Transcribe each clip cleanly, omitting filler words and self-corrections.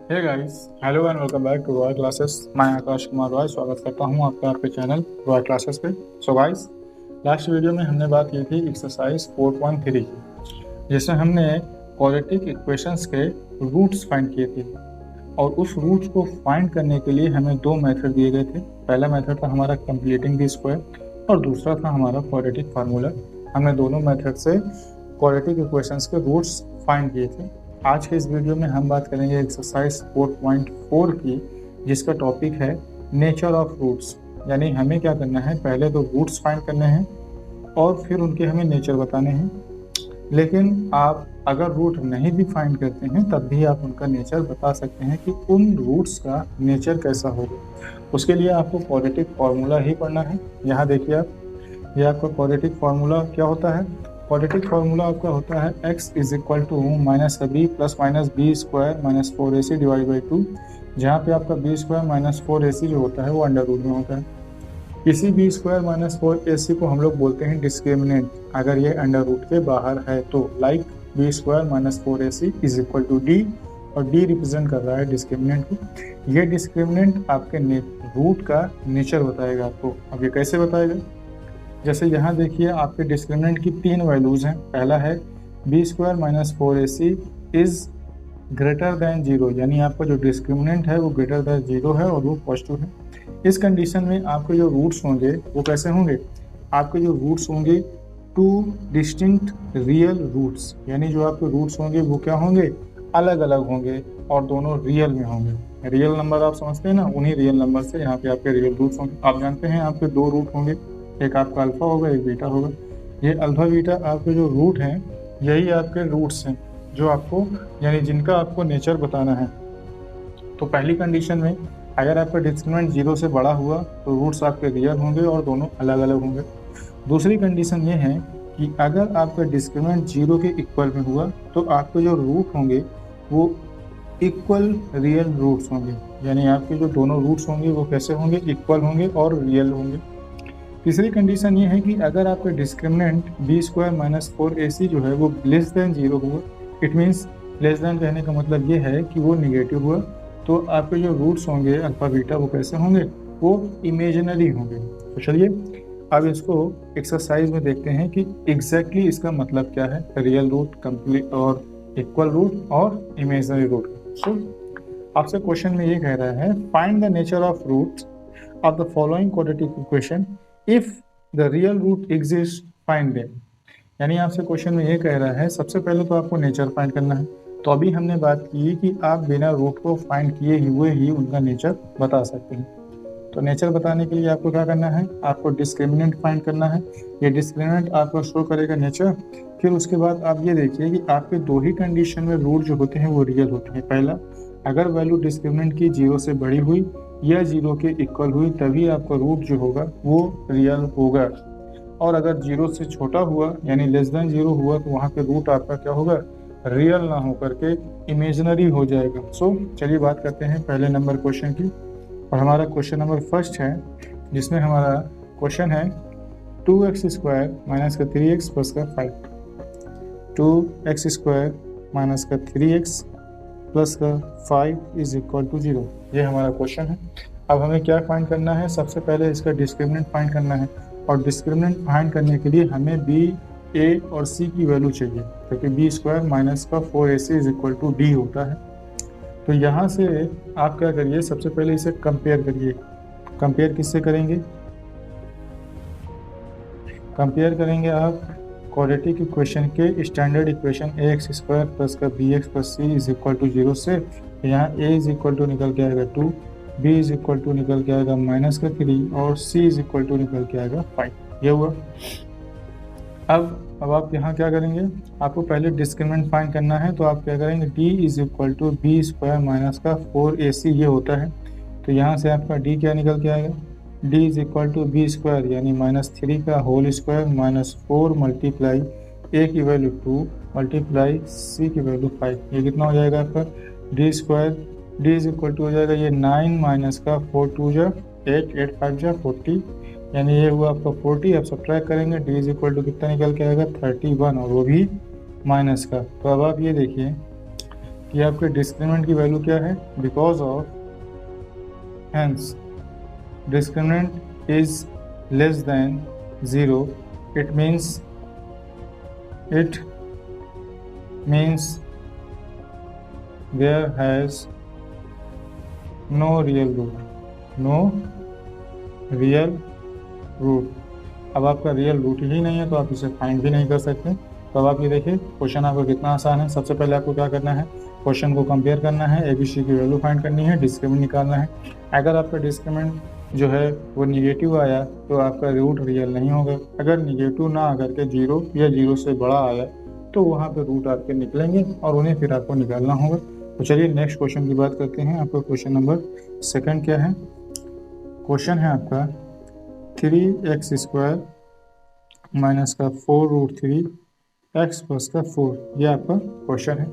Hey guys, hello and welcome back to Roy classes. मैं आकाश कुमार रॉय स्वागत करता हूं आपका आपके चैनल रॉय क्लासेस पे। सो गाइस, लास्ट वीडियो में हमने बात की थी एक्सरसाइज 4.3 की, जिसमें हमने क्वाड्रेटिक इक्वेशंस के रूट्स फाइंड किए थे। और उस रूट्स को फाइंड करने के लिए हमें दो मेथड दिए गए थे। पहला मेथड था हमारा कंप्लीटिंग द स्क्वायर और दूसरा था हमारा क्वाड्रेटिक फार्मूला। हमने दोनों मेथड से क्वाड्रेटिक इक्वेशंस के रूट्स फाइंड किए थे। आज के इस वीडियो में हम बात करेंगे एक्सरसाइज 4.4 की, जिसका टॉपिक है नेचर ऑफ रूट्स। यानी हमें क्या करना है, पहले तो रूट्स फाइंड करने हैं और फिर उनके हमें नेचर बताने हैं। लेकिन आप अगर रूट नहीं भी फाइंड करते हैं तब भी आप उनका नेचर बता सकते हैं कि उन रूट्स का नेचर कैसा होगा। उसके लिए आपको क्वाड्रेटिक फार्मूला ही पढ़ना है। यहाँ देखिए आप, ये आपका क्वाड्रेटिक फार्मूला क्या होता है। क्वाड्रेटिक फार्मूला आपका होता है x is equal to minus B plus minus B square minus 4ac divide by 2, जहाँ पे आपका बी स्क्वायर माइनस 4ac जो होता है वो अंडर रूट में होता है। इसी बी स्क्वायर माइनस 4ac को हम लोग बोलते हैं डिस्क्रिमिनेंट, अगर ये अंडर रूट के बाहर है तो। Like B square minus 4ac is equal to D, और डी रिप्रेजेंट कर रहा है डिस्क्रिमिनेंट को। ये डिस्क्रिमिनेंट आपके रूट का नेचर बताएगा आपको। अब ये कैसे बताएगा, जैसे यहाँ देखिए आपके डिस्क्रिमिनेंट की तीन वैल्यूज हैं। पहला है B square minus 4ac is greater than 0, यानी आपका जो डिस्क्रिमिनेंट है वो ग्रेटर दैन 0 है और वो पॉजिटिव है। इस कंडीशन में आपके जो रूट्स होंगे वो कैसे होंगे, आपके जो रूट्स होंगे टू डिस्टिंक्ट रियल रूट्स, यानी जो आपके रूट्स होंगे वो क्या होंगे, अलग अलग होंगे और दोनों रियल में होंगे। रियल नंबर आप समझते हैं ना, उन्हीं रियल नंबर से यहाँ पे आपके रियल रूट्स होंगे। आप जानते हैं आपके दो रूट होंगे, एक आपका अल्फा होगा एक बीटा होगा। ये अल्फा बीटा आपके जो रूट हैं यही आपके रूट्स हैं जो आपको, यानी जिनका आपको नेचर बताना है। तो पहली कंडीशन में अगर आपका डिस्क्रिमिनेंट 0 से बड़ा हुआ तो रूट्स आपके रियल होंगे और दोनों अलग अलग होंगे। दूसरी कंडीशन ये है कि अगर आपका डिस्क्रिमिनेंट 0 के इक्वल में हुआ तो आपके जो रूट होंगे वो इक्वल रियल रूट्स होंगे, यानी आपके जो दोनों रूट्स होंगे वो कैसे होंगे, इक्वल होंगे और रियल होंगे। तीसरी कंडीशन ये है कि अगर आपका discriminant B square minus 4ac जो है वो लेस देन 0 हुआ, इट मीन्स लेस देन कहने का मतलब ये है कि वो निगेटिव हुआ, तो आपके जो रूट्स होंगे अल्फा बीटा वो कैसे होंगे, वो इमेजिनरी होंगे। तो चलिए अब इसको एक्सरसाइज में देखते हैं कि एग्जैक्टली इसका मतलब क्या है, रियल रूट, कंप्लीट और इक्वल रूट और इमेजिनरी रूट। सो आपसे क्वेश्चन में ये कह रहा है find the nature of roots of the following quadratic equation if the real root exist find them. यानी आपसे क्वेश्चन में ये कह रहा है सबसे पहले तो आपको नेचर फाइंड करना है। तो अभी हमने बात की कि आप बिना रूट को फाइंड किए हुए ही उनका नेचर बता सकते हैं। तो नेचर बताने के लिए आपको क्या करना है, आपको डिस्क्रिमिनेंट फाइंड करना है। ये डिस्क्रिमिनेंट आपको शो करेगा नेचर। फिर उसके बाद आप ये देखिए कि आपके दो ही कंडीशन में रूट जो होते हैं वो रियल होते हैं। पहला, अगर वैल्यू डिस्क्रिमिनेंट की 0 से बड़ी हुई या 0 के इक्वल हुई तभी आपका रूट जो होगा वो रियल होगा, और अगर 0 से छोटा हुआ यानी लेस देन 0 हुआ तो वहाँ पे रूट आपका क्या होगा, रियल ना होकर के इमेजिनरी हो जाएगा। सो चलिए बात करते हैं पहले नंबर क्वेश्चन की, और हमारा क्वेश्चन नंबर फर्स्ट है जिसमें हमारा क्वेश्चन है 2x स्क्वायर माइनस का 3x प्लस का 5, 2x स्क्वायर माइनस का 3x प्लस का 5 इज इक्वल टू 0। ये हमारा क्वेश्चन है। अब हमें क्या फाइंड करना है, सबसे पहले इसका डिस्क्रिमिनेंट फाइंड करना है, और डिस्क्रिमिनेंट फाइंड करने के लिए हमें b, a और c की वैल्यू चाहिए, क्योंकि बी स्क्वायर माइनस का 4ac is equal to D होता है। तो यहाँ से आप क्या करिए, सबसे पहले इसे कंपेयर करिए। कंपेयर किससे करेंगे, कंपेयर करेंगे आप क्वाड्रेटिक इक्वेशन के standard equation ax square plus का bx plus c is equal to 0 से। यहाँ a इज इक्वल टू निकल के आएगा 2, b इज इक्वल टू निकल के आएगा माइनस का 3 और c इज इक्वल टू निकल के आएगा 5। ये हुआ। अब आप यहाँ क्या करेंगे, आपको पहले डिस्क्रिमिनेंट फाइंड करना है। तो आप क्या करेंगे, d is equal to B square minus का 4ac ये होता है। तो यहाँ से आपका d क्या निकल के आएगा, d is equal to B square यानी -3 का whole square minus 4 multiply a की वैल्यू 2 मल्टीप्लाई c की वैल्यू 5। ये कितना हो जाएगा आपका, d square, d is equal to हो जाएगा ये 9 माइनस का 4 2 जा 8 8 5 जा 40, यानी ये हुआ आपका 40। अब सब्ट्रैक्ट करेंगे, d इज इक्वल टू कितना निकल के आएगा 31, और वो भी माइनस का। तो अब आप ये देखिए कि आपके डिस्क्रिमिनेंट की वैल्यू क्या है, because of, hence discriminant is less than 0, it means there has no real root। अब आपका रियल रूट ही नहीं है तो आप इसे फाइंड भी नहीं कर सकते। तो अब आप ये देखिए क्वेश्चन आपका कितना आसान है। सबसे पहले आपको क्या करना है, क्वेश्चन को कंपेयर करना है, ABC की वैल्यू फाइंड करनी है, डिस्क्रिमिनेंट निकालना है। अगर आपका डिस्क्रिमिनेंट जो है वो निगेटिव आया तो आपका रूट रियल नहीं होगा। अगर निगेटिव ना आकर के 0 या 0 से बड़ा आया तो वहाँ पे रूट आपके निकलेंगे और उन्हें फिर आपको निकालना होगा। तो चलिए नेक्स्ट क्वेश्चन की बात करते हैं। आपका क्वेश्चन नंबर 2 क्या है, क्वेश्चन है आपका 3x² माइनस का 4√3 x प्लस का 4, ये आपका क्वेश्चन है।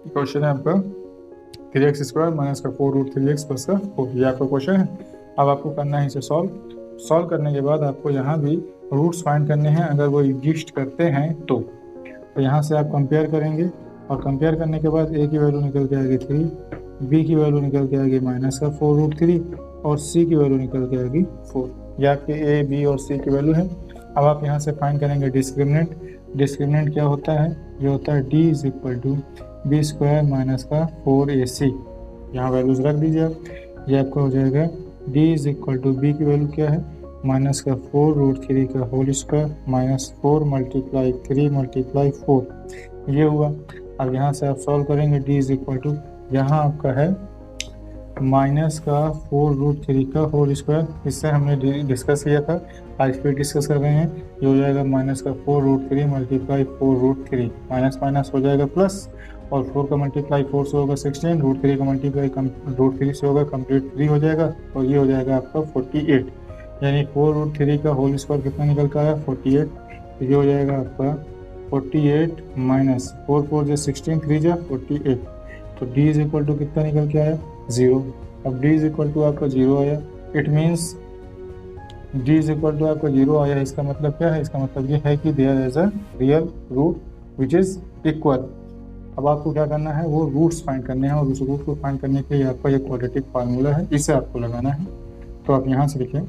क्वेश्चन है आपका 3x² माइनस का 4√3 x प्लस का 4, ये आपका क्वेश्चन है। अब आपको करना है इसे सॉल्व करने के बाद आपको यहाँ भी रूट्स फाइंड करने हैं। अगर वो एग्जिस्ट करते हैं तो यहाँ से आप कंपेयर करेंगे और कंपेयर करने के बाद a की वैल्यू निकल के आएगी 3, b की वैल्यू निकल के आएगी माइनस का 4√3 और c की वैल्यू निकल के आएगी 4। ये आपके a, b और c की वैल्यू है। अब आप यहाँ से फाइंड करेंगे डिस्क्रिमिनेंट क्या होता है, ये होता है d is equal to b² minus का 4ac। यहाँ वैल्यूज रख दीजिए आप, ये आपका हो जाएगा d is equal to b की वैल्यू क्या है, माइनस का 4√3 का whole square minus 4 multiply 3 multiply 4, ये हुआ। अब यहाँ से आप सॉल्व करेंगे d इज इक्वल टू, यहाँ आपका है माइनस का 4√3 का होल स्क्वायर, इससे हमने डिस्कस किया था, आज फिर डिस्कस कर रहे हैं। ये हो जाएगा माइनस का 4√3 मल्टीप्लाई 4√3, माइनस माइनस हो जाएगा प्लस, और 4 का मल्टीप्लाई 4 से होगा 16, √3 का मल्टीप्लाई √3 से होगा कंप्लीट 3 हो जाएगा, और ये हो जाएगा आपका 48। यानी 4√3 का होल स्क्वायर कितना निकल कर आया, 48। तो ये हो जाएगा आपका 48 माइनस 4 4 जो 16, 3 जो 48। तो d इज इक्वल टू कितना निकल के आया, 0। अब d इज इक्वल टू आपका 0 आया, it means d is equal to आपका 0 आया। इसका मतलब क्या है, इसका मतलब ये है कि there is a real root which is equal. अब आपको क्या करना है, वो रूट्स फाइंड करने हैं, और उस रूट को फाइंड करने के लिए आपका ये क्वाड्रेटिक फार्मूला है, इसे आपको लगाना है। तो आप यहाँ से लिखें,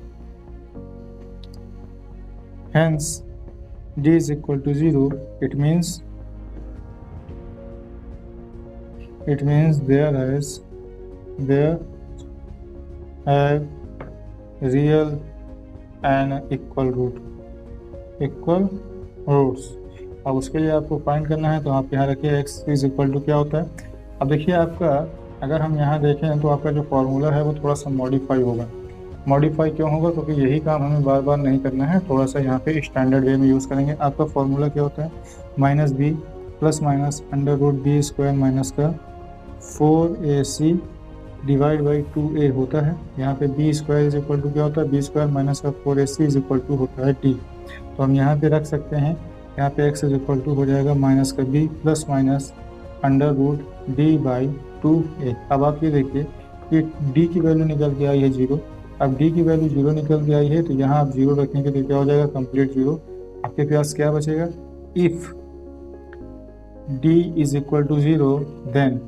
hence d is equal to 0, it means there have real and equal roots। अब उसके लिए आपको फाइंड करना है, तो आप यहाँ रखिए x इज इक्वल टू क्या होता है। अब देखिए आपका, अगर हम यहाँ देखें तो आपका जो फॉर्मूला है वो थोड़ा सा मॉडिफाई होगा। मॉडिफाई क्यों होगा, क्योंकि यही काम हमें बार बार नहीं करना है, थोड़ा सा यहाँ पे स्टैंडर्ड वे में यूज़ करेंगे। आपका फॉर्मूला क्या होता है, minus B plus minus √b² minus का 4ac डिवाइड बाई 2a होता है। यहाँ पे b² इज इक्वल टू क्या होता है, b² माइनस का 4ac इज इक्वल टू होता है t। तो हम यहाँ पे रख सकते हैं, यहाँ पे x इज इक्वल टू हो जाएगा माइनस का b प्लस माइनस √d/2a। अब आप ये देखिए कि d की वैल्यू निकल के आई है 0। अब d की वैल्यू 0 निकल के आई है, तो यहाँ आप 0 रखने के लिए क्या हो जाएगा, कंप्लीट 0। आपके पास क्या बचेगा, if d is equal to 0 then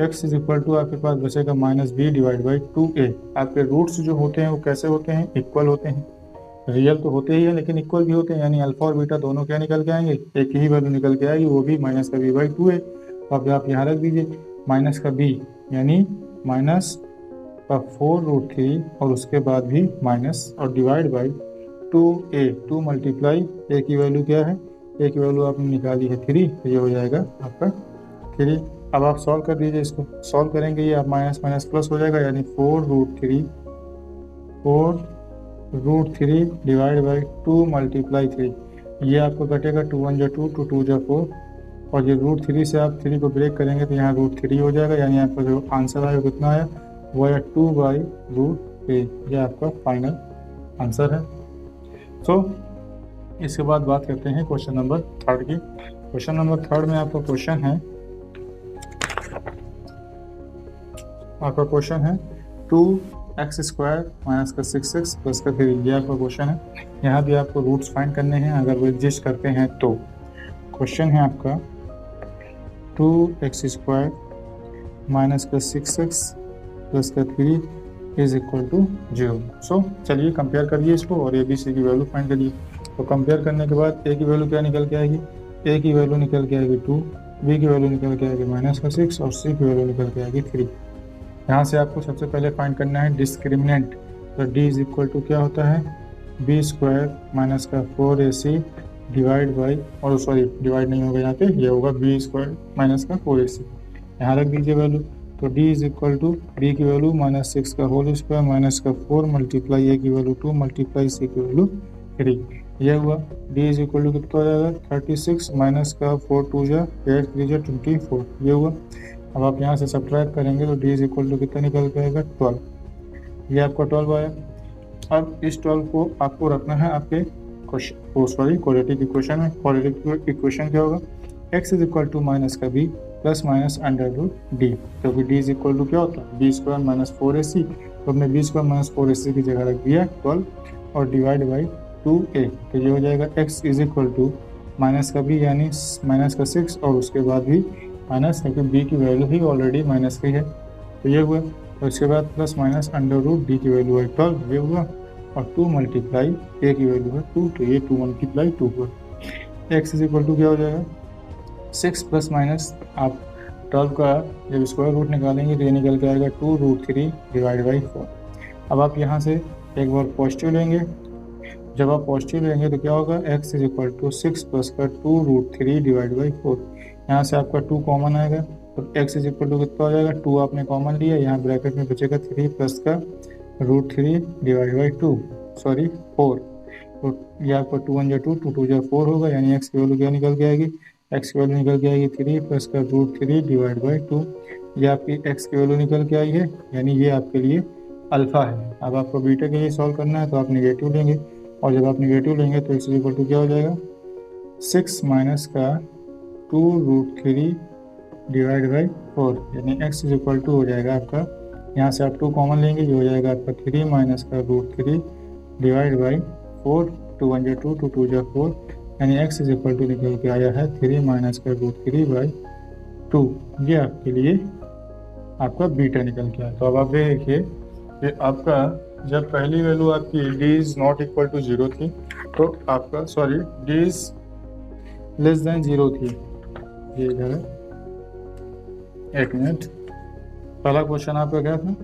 x is equal to आपके पास बचेगा minus b divide by 2a। आपके रूट्स जो होते हैं वो कैसे होते हैं, इक्वल होते हैं। रियल तो होते ही हैं लेकिन इक्वल भी होते हैं, यानी अल्फा और बीटा दोनों क्या निकल के आएंगे, एक ही वैल्यू निकल के आएगी, वो भी माइनस का b बाई 2a। तो अब आप यहाँ रख दीजिए माइनस का b, यानी माइनस का 4√3 और उसके बाद भी माइनस और divide by 2a, 2 multiply a की वैल्यू क्या है, a की वैल्यू आपने निकाली है 3, तो ये हो जाएगा आपका 3। अब आप सॉल्व कर दीजिए, इसको सॉल्व करेंगे ये आप माइनस माइनस प्लस हो जाएगा, यानी 4√3 डिवाइड बाई 2 मल्टीप्लाई 3, ये आपको कटेगा 2 1 जो 2, 2 2 जो 4, और ये √3 से आप 3 को ब्रेक करेंगे तो यहाँ √3 हो जाएगा, यानी आपका जो आंसर आएगा कितना आया, वो है 2/√3। ये आपका फाइनल आंसर है। सो इसके बाद बात करते हैं क्वेश्चन नंबर 3 की। क्वेश्चन नंबर 3 में आपका क्वेश्चन है 2x² माइनस का 6x प्लस का 3, ये आपका क्वेश्चन है। यहाँ भी आपको रूट्स फाइंड करने हैं, अगर वो एग्जिस्ट करते हैं तो। क्वेश्चन है आपका 2x² माइनस का 6x प्लस का 3 इज इक्वल टू 0। सो चलिए कंपेयर करिए इसको और ए बी सी की वैल्यू फाइंड करिए। तो कंपेयर करने के बाद ए की वैल्यू क्या निकल के आएगी, ए की वैल्यू निकल के आएगी 2, बी की वैल्यू निकल के आएगी माइनस का 6 और सी की वैल्यू निकल के आएगी 3। यहाँ से आपको सबसे पहले फाइंड करना है डिस्क्रिमिनेंट। तो डी इज इक्वल टू क्या होता है, b² माइनस का 4ac डिवाइड बाई, और सॉरी डिवाइड नहीं होगा यहाँ पे, ये होगा b² माइनस का 4ac। यहाँ रख दीजिए वैल्यू। तो d is equal to b की वैल्यू माइनस 6 का होल स्क्वायर माइनस का 4 मल्टीप्लाई a की वैल्यू 2 मल्टीप्लाई c की वैल्यू 3, ये हुआ। d इज इक्वल टू कितना हो जाएगा 36 माइनस का 4 2 जा 8 3 जा 24, ये हुआ। अब आप यहाँ से सब्ट्रैक्ट करेंगे तो d इज इक्वल टू कितना निकल के आएगा 12, ये आपका 12 आया। अब इस 12 को आपको रखना है आपके क्वाड्रेटिक इक्वेशन में। क्वाड्रेटिक इक्वेशन क्या होगा, x is equal to minus का b plus minus under root D, क्योंकि d इज इक्वल टू क्या होता है b² माइनस 4ac, तो हमने b² माइनस 4ac की जगह रख दिया 12 और डिवाइड बाई 2a, तो ये हो जाएगा x is equal to minus का b यानी माइनस का 6 और उसके बाद भी माइनस, क्योंकि b की वैल्यू ही ऑलरेडी माइनस की है, तो ये हुआ। और उसके बाद plus minus under root D की वैल्यू है 12, ये हुआ। और 2 मल्टीप्लाई a की वैल्यू है 2, तो ये 2 मल्टीप्लाई 2 हुआ। x इज इक्वल टू क्या हो जाएगा 6 प्लस माइनस आप 12 का जब स्क्वायर रूट निकालेंगे तो ये निकल के आएगा 2√3 डिवाइड बाई 4। अब आप यहाँ से एक बार पॉजिटिव लेंगे, जब आप पॉजिटिव लेंगे तो क्या होगा x is equal to 6 plus का 2√3 डिवाइड बाई 4। यहाँ से आपका 2 कॉमन आएगा तो x इज इक्वल टू कितना हो जाएगा, 2 आपने कॉमन लिया, यहाँ ब्रैकेट में बचेगा 3 प्लस का √3 डिवाइड बाई 4, तो ये आपका 2 1 जा 2 2 2 जा 4 होगा, यानी x की वैल्यू क्या निकल के आएगी, x की वैल्यू निकल के आएगी 3 प्लस का √3 डिवाइड बाई 2, ये आपकी x की वैल्यू निकल के आई है, यानी ये आपके लिए अल्फ़ा है। अब आपको बीटा के लिए सॉल्व करना है तो आप निगेटिव लेंगे, और जब आप निगेटिव लेंगे तो x इक्वल टू क्या हो जाएगा 6 माइनस का 2√3 डिवाइड बाई 4, यानी x इक्वल टू हो जाएगा आपका, यहाँ से आप 2 कॉमन लेंगे, ये हो जाएगा आपका 3 माइनस का √3 डिवाइड बाई 4, 2 1 जा 2 2 2 जा 4, यानी x इज इक्वल टू निकल के आया है 3 माइनस का √3 बाई 2, ये आपके लिए आपका बीटा निकल के आया। तो अब आप देखिए कि आपका जब पहली वैल्यू आपकी d is not equal to 0 थी, तो आपका sorry d is less than 0 थी, ये इधर है, एक मिनट, पहला क्वेश्चन आपका क्या था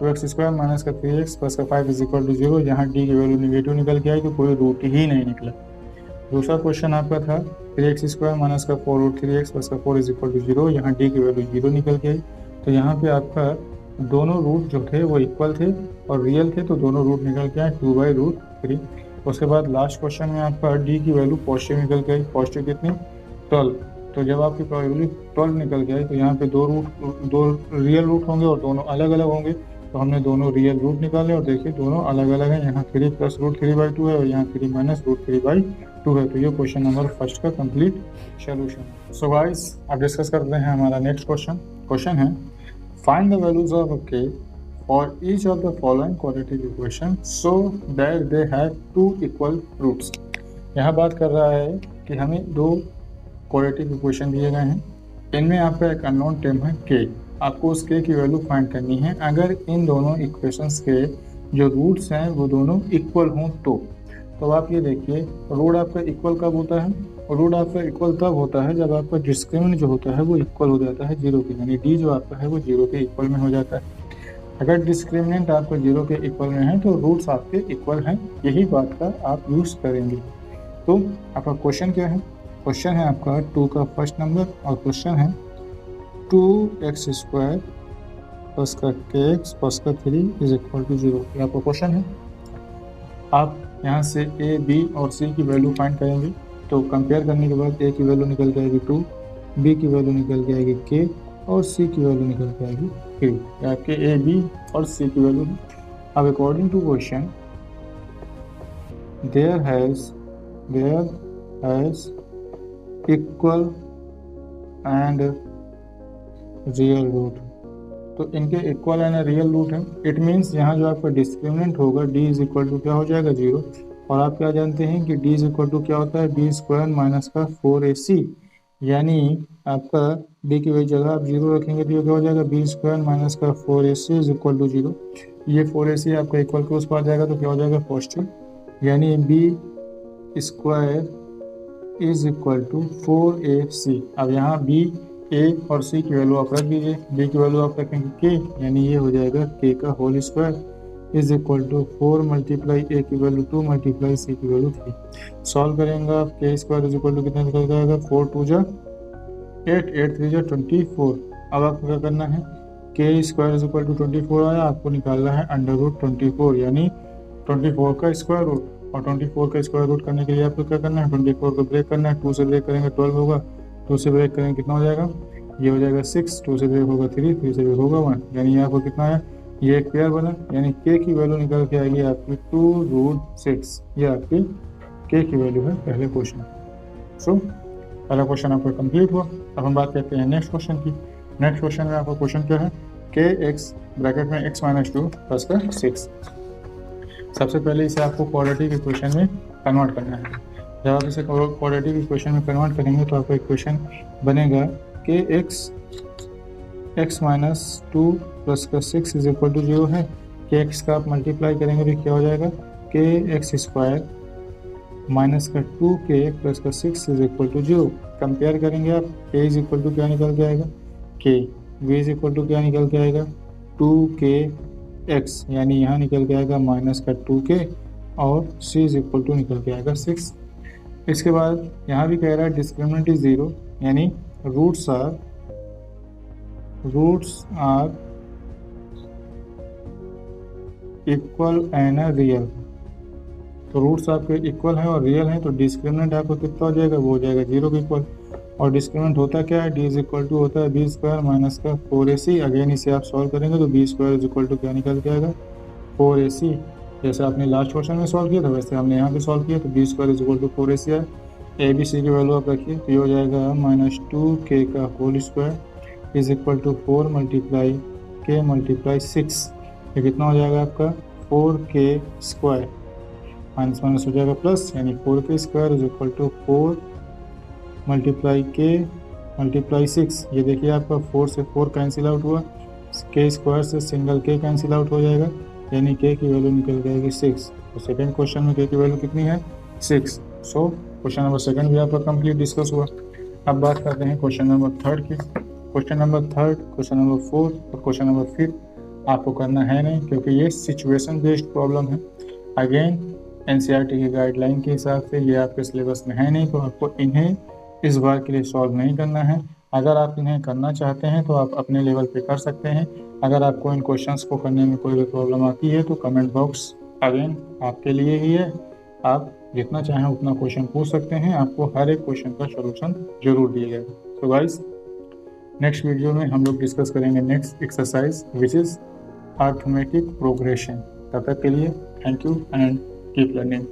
2x² माइनस का 3x प्लस का 5 इज इक्वल टू 0, यहाँ d की वैल्यू निगेटिव निकल के आई तो कोई रूट ही नहीं निकला। दूसरा क्वेश्चन आपका था 3x² माइनस का 4√3x प्लस का 4 इज इक्वल टू 0, यहाँ d की वैल्यू 0 निकल के आई, तो यहाँ पे आपका दोनों रूट जो थे वो इक्वल थे और रियल थे, तो दोनों रूट निकल के आए 2/√3। उसके बाद लास्ट क्वेश्चन में आपका d की वैल्यू पॉजिटिव निकल के आई, पॉजिटिव कितनी 12, तो जब आपकी प्रोबेबिलिटी 12 निकल के आई तो यहाँ पे दो रियल रूट होंगे और दोनों अलग अलग होंगे, तो हमने दोनों रियल रूट निकाले और देखिए दोनों अलग अलग हैं, यहाँ 3 प्लस √3/2 है और यहाँ 3 माइनस √3/2 है, तो ये क्वेश्चन नंबर फर्स्ट का कंप्लीट सोल्यूशन। सो गाइस अब डिस्कस करते हैं हमारा नेक्स्ट क्वेश्चन है find the values of k for each of the following quadratic equation so that they have 2 equal roots. यहाँ बात कर रहा है कि हमें 2 क्वाड्रेटिक इक्वेशन दिए गए हैं, इनमें आपका एक अननोन टर्म है k, आपको उस k की वैल्यू फाइंड करनी है अगर इन दोनों इक्वेशंस के जो रूट्स हैं वो दोनों इक्वल हों तो आप ये देखिए रूट आपका इक्वल कब होता है, रूट आपका इक्वल तब होता है जब आपका डिस्क्रिमिनेंट जो होता है वो इक्वल हो जाता है 0 के, यानी d जो आपका है वो 0 के इक्वल में हो जाता है। अगर डिस्क्रिमिनेंट आपका 0 के इक्वल में है तो रूट्स आपके इक्वल हैं, यही बात का आप यूज़ करेंगे। तो आपका क्वेश्चन क्या है, क्वेश्चन है आपका 2 का फर्स्ट नंबर और क्वेश्चन है 2x² प्लस का kx प्लस का 3 इज इक्वल टू 0, ये आपका क्वेश्चन है। आप यहाँ से a, b और c की वैल्यू फाइंड करेंगे, तो कंपेयर करने के बाद a की वैल्यू निकल के आएगी 2, b की वैल्यू निकल के आएगी k और c की वैल्यू निकल के आएगी 3, आपके a, b और c की वैल्यू। अब according to question there has equal and real root, तो इनके इक्वल एंड रियल रूट है, इट मीन्स यहाँ जो आपका डिस्क्रिमिनेंट होगा d इज इक्वल टू क्या हो जाएगा 0, और आप क्या जानते हैं कि d इज इक्वल टू क्या होता है b² माइनस का 4ac, यानी आपका बी की वही जगह आप 0 रखेंगे तो ये क्या हो जाएगा, बी स्क्वायर माइनस का 4ac इज इक्वल टू 0। ये 4ac आपका इक्वल के उस पार जाएगा तो क्या हो जाएगा, पॉजिटिव, यानी B square is equal to 4ac। अब यहाँ बी, ए और सी की वैल्यू आप रख दीजिए। बी की वैल्यू आप रखेंगे के, यानी ये हो जाएगा के का whole square is equal to 4 multiply a की वैल्यू 2 मल्टीप्लाई सी की वैल्यू 3। सॉल्व करेंगे आप, के स्क्वायर इज इक्वल टू कितना निकल जाएगा, 4 2 जा 8, 8 3 जा 24। अब आपको क्या करना है, के स्क्वायर इज इक्वल टू 24 आया, आपको निकालना है अंडर रूट 24, यानी 24 का स्क्वायर रूट। और 24 का स्क्वायर रूट करने के लिए आपको क्या करना है, 24 को ब्रेक करना है, 2 से ब्रेक करेंगे 12 होगा, 2 से ब्रेक करेंगे कितना हो जाएगा, ये हो जाएगा 6, 2 से ब्रेक होगा 3, 3 से ब्रेक होगा 1, यानी ये आपको कितना है, ये एक पेयर बना, यानी के की वैल्यू निकल के आएगी आपकी 2√6। ये आपकी के की वैल्यू है पहले क्वेश्चन। सो पहला क्वेश्चन आपका कंप्लीट हुआ। अब हम बात करते हैं नेक्स्ट क्वेश्चन की। नेक्स्ट क्वेश्चन में आपका क्वेश्चन क्या है, के एक्स ब्रैकेट में x माइनस 2 प्लस का 6। सबसे पहले इसे आपको क्वाड्रेटिक इक्वेशन में कन्वर्ट करना है। जब आप इसे क्वाड्रेटिक इक्वेशन में कन्वर्ट करेंगे तो आपका इक्वेशन बनेगा के एक्स माइनस 2 प्लस का 6 इज इक्वल टू 0 है। के एक्स का आप मल्टीप्लाई करेंगे तो क्या हो जाएगा, के एक्स स्क्वायर माइनस का 2k प्लस का 6 इज इक्वल टू 0। कंपेयर करेंगे आप, k इज इक्वल टू क्या निकल के आएगा, k, v is equal to क्या निकल के आएगा, 2kx, यानी यहाँ निकल के आएगा माइनस का 2k, और c इज इक्वल टू निकल के आएगा 6। इसके बाद यहाँ भी कह रहा है डिस्क्रिमिनेंट इज 0, यानी roots are equal and real. तो रूट्स आपके इक्वल हैं और रियल हैं, तो डिस्क्रिमिनेंट आपको कितना हो जाएगा, वो हो जाएगा 0 के इक्वल। और डिस्क्रिमिनेंट होता क्या है, डी इज इक्वल टू होता है बी स्क्वायर माइनस का 4ac। अगेन इसे आप सॉल्व करेंगे तो B square is equal to क्या निकल के आएगा, 4ac। जैसे आपने लास्ट क्वेश्चन में सॉल्व किया था वैसे हमने यहाँ पे सॉल्व किया, तो B square is equal to 4ac है। ए बी सी की वैल्यू आप रखिए तो ये हो जाएगा माइनस 2k का whole square is equal to 4 multiply K multiply 6। ये कितना हो जाएगा आपका 4k स्क्वायर, माइनस माइनस हो जाएगा प्लस, यानी 4k square is equal to 4 multiply K multiply 6। ये देखिए आपका 4 से 4 कैंसिल आउट हुआ, के स्क्वायर से सिंगल के कैंसिल आउट हो जाएगा, यानी के की वैल्यू निकल जाएगी 6। तो सेकेंड क्वेश्चन में के की वैल्यू कितनी है, 6। सो क्वेश्चन नंबर सेकंड भी आपका कंप्लीट डिस्कस हुआ। अब बात करते हैं क्वेश्चन नंबर थर्ड की। Question number third, question number fourth और क्वेश्चन नंबर फिफ्थ आपको करना है नहीं, क्योंकि ये सिचुएशन बेस्ड प्रॉब्लम है। अगेन एनसीईआरटी की गाइडलाइन के हिसाब से ये आपके सिलेबस में है नहीं, तो आपको इन्हें इस बार के लिए सॉल्व नहीं करना है। अगर आप इन्हें करना चाहते हैं तो आप अपने लेवल पे कर सकते हैं। अगर आपको इन क्वेश्चंस को करने में कोई भी प्रॉब्लम आती है तो कमेंट बॉक्स अगेन आपके लिए ही है, आप जितना चाहें उतना क्वेश्चन पूछ सकते हैं, आपको हर एक क्वेश्चन का सलूशन जरूर दिया जाएगा। तो गाइस नेक्स्ट वीडियो में हम लोग डिस्कस करेंगे next exercise which is arithmetic progression. तब तक के लिए thank you and keep learning.